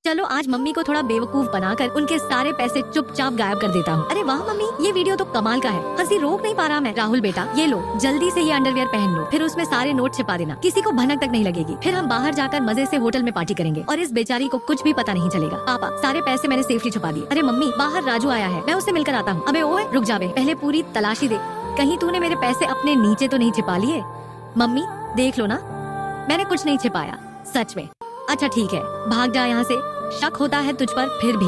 चलो आज मम्मी को थोड़ा बेवकूफ बनाकर उनके सारे पैसे चुपचाप गायब कर देता हूँ। अरे वाह मम्मी, ये वीडियो तो कमाल का है। हंसी रोक नहीं पा रहा मैं। राहुल बेटा, ये लो, जल्दी से ये अंडरवियर पहन लो, फिर उसमें सारे नोट छिपा देना, किसी को भनक तक नहीं लगेगी। फिर हम बाहर जाकर मजे से होटल में पार्टी करेंगे और इस बेचारी को कुछ भी पता नहीं चलेगा। पापा, सारे पैसे मैंने सेफली छुपा दिए। अरे मम्मी, बाहर राजू आया है, मैं उससे मिलकर आता हूँ। अबे ओए, रुक जा बे, पहले पूरी तलाशी दे, कहीं तूने मेरे पैसे अपने नीचे तो नहीं छिपा लिए। मम्मी देख लो ना, मैंने कुछ नहीं छिपाया, सच में। अच्छा ठीक है, भाग जा यहाँ से, शक होता है तुझ पर फिर भी।